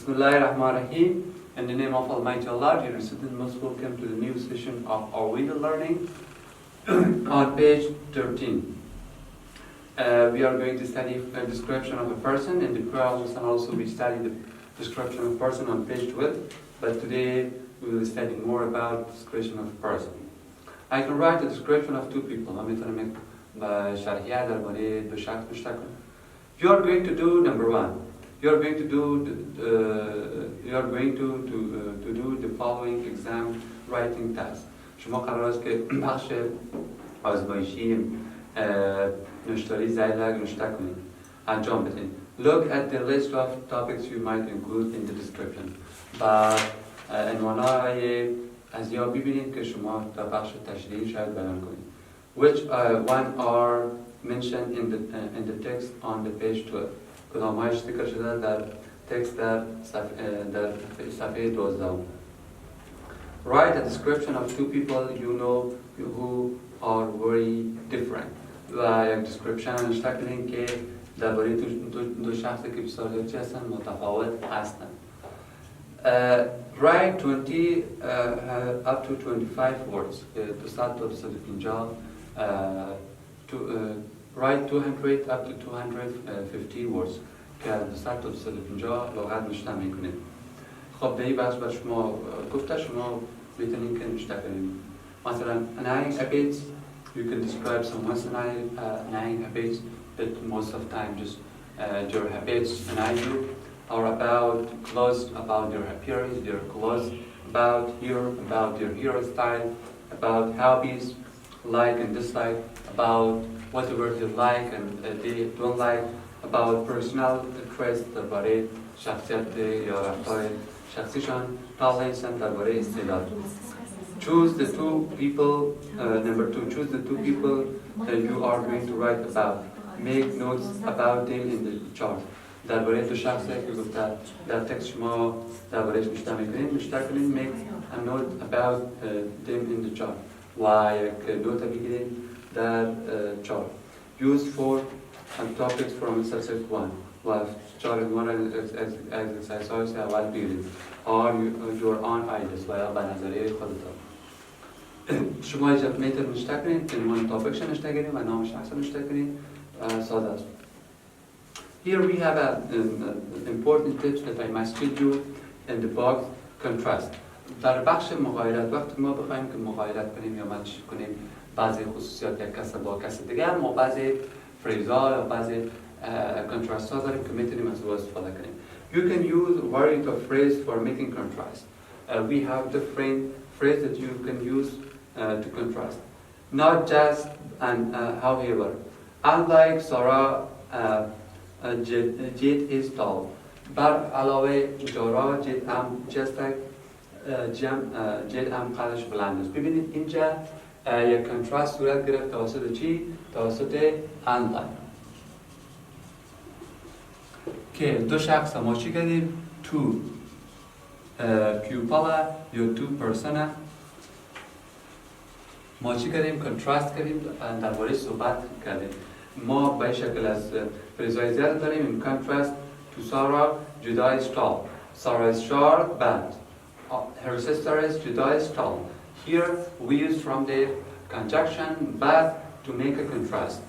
Bismillahirrahmanirrahim. In the name of Almighty Allah, dear students, most welcome to the new session of our video learning on page 13. We are going to study a description of a person. In the previous and also we studied the description of a person on page 12, but today we will study more about description of a person. I can write a description of two people. You are going to do number one. You are going to do the following exam writing task. شما قرار است که بخش آزمایشی نوشتاری زیلگ نوشته کنید. انجام بدید. Look at the list of topics you might include in the description. و عنوانهای از یا ببینید که شما در بخش تشریحی شاید بیان کنید. Which one are mentioned in the text on the page 12. کدامهایش ذکر شده در تکست در صفحه 12. Write a description of two people you know who are very different. و یک description نوشته کنید که درباره دو شخصی که بسیار چه هستند متفاوت هستند. Write 20 up to 25 words. 250 write 200 up to 250 words که از 200 تا 250 لغت نوشته میکنید. خب در این بحث بر شما گفته شما میتونید که نوشته کنید. مثلا annoying habits, you can describe someone's annoying habits that most of the time just your habits annoy you, or about clothes, about your appearance, your clothes, about your hairstyle, about hobbies, like and dislike, about whatever they like and they don't like, about personal traits درباره شخصیت یا رفتار شخصیشان، talents and درباره استعداد. Choose the two people, number two, choose the two people that you are going to write about. Make notes about them in the chart. درباره دو شخصی که گفته در تکست شما دربارهش نوشته میکنید، نوشته کنید make a note about them in the chart. و یک نوت بگیرید در chart. Use four topics from exercise 1. و چهار عنوان exercise های اول بگیرید. Are your own ideas و یا به نظریه خودتان. شما اجازه میتونید نوشته کنید، عنوان تاپیکش نوشته کنید و نام شخص نوشته کنید. ساده است. Here we have an important tips that I must tell you in the box contrast. در بخش مقایرت وقتی ما بخوایم که مقایرت کنیم یا مچ کنیم بعضی خصوصیات یک کس با کس دیگر، ما بعضی فریزها یا بعضی کنتراست ها داریم که میتونیم از او استفاده کنیم. You can use a variety of phrase for making contrast. We have different phrases that you can use to contrast. Not just and however. Unlike Sarah, Jade is tall. بر علاوه جارا جید هم جستک جید هم قدش بلند است. ببینید اینجا یک کنتراست صورت گرفت توسط چی؟ توسط unlike. که دو شخص ما چی کردیم؟ two people یا two person ما چی کردیم؟ کنتراست کردیم درباره صحبت کردیم. ما به شکل از فریزهای زیاد داریم. In contrast to Sarah, Judah is tall. Sarah is short, but her sister is Judah is tall. Here we use from the conjunction but to make a contrast.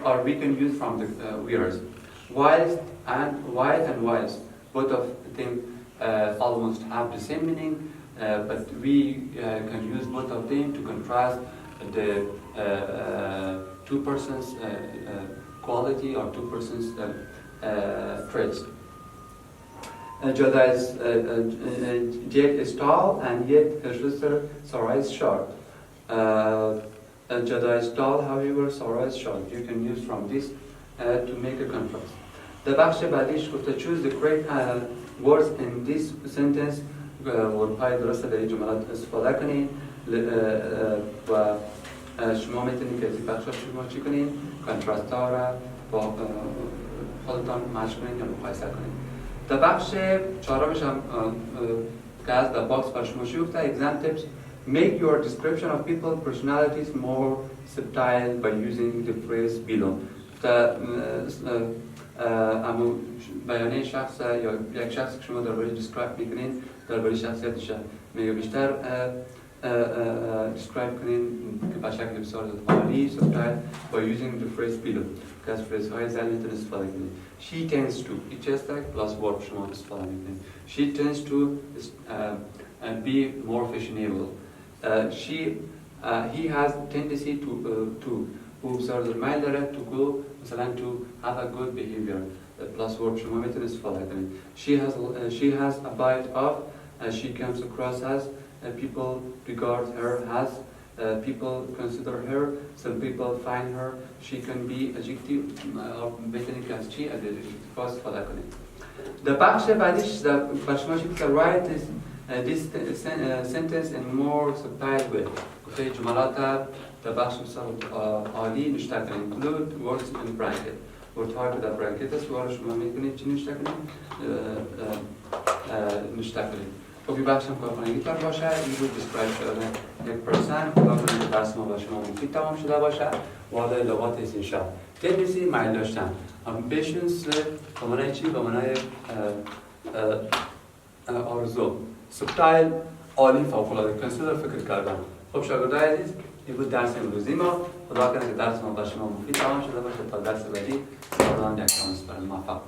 Or we can use from the whereas. Whilst and whilst, both of them almost have the same meaning, but we can use both of them to contrast the two persons quality or two persons traits. Jade is tall and yet her sister Sarah is short. Jada is tall, however Sarah is short. You can use from this to make a contrast. The بخش بعدیش گفته choose the correct words in this sentence ورپای درست در این جملات استفاده کنین و شما میتونید که از این بخشا شما چی کنین؟ کانتراست ها را با خودتان مچ کنین یا مقایسه کنین. در بخش چهارمش هم که از در باکس بر شما شروع گفته exam tips. Make your description of people personalities more subtle by using the phrase below. اما بیانیه شخص یا یک شخص که شما درباره describe میکنین درباره شخصیتش میگه بیشتر describe کنین که به شکل بسیار عالی subtle by using the phrase below که از فریز های زن میتونید استفاده کنین. She tends to each hashtag plus verb شما استفاده میکنین. She tends to be more fashionable. He has tendency to او بسیار در مایل داره to go مثلا to have a good behavior plus verb شما میتونید استفاده کنید. She has a bite of she comes across as people regard her as people consider her some people find her she can be adjective میتونید که از چی adjective استفاده کنید. در بخش بعدیش در شما چی که write this sentence in more subtle way گفته جملات در بخش بسیار عالی نشته کنید. include words in bracket ورد های که در براکت است وارد شما میکنید چی نشته کنید؟ نشته کنید. خب این بخش هم کارخانگی تر باشه این بود describe شده یک پرسن خدا کنید که درس ما با شما مفید تمام شده باشه وارد لغات استنشاق تنبیسی مایل داشتن ambitions به معنی چی؟ به معنی آرزو subtle عالی فوق‌العاده consider فکر کردن. خب شاگردای عزیز این بود درس امروزی ما. خدا کنه که درس ما با شما مفید تمام شده باشه تا درس بعدی خداوند یک شما موفق باشه.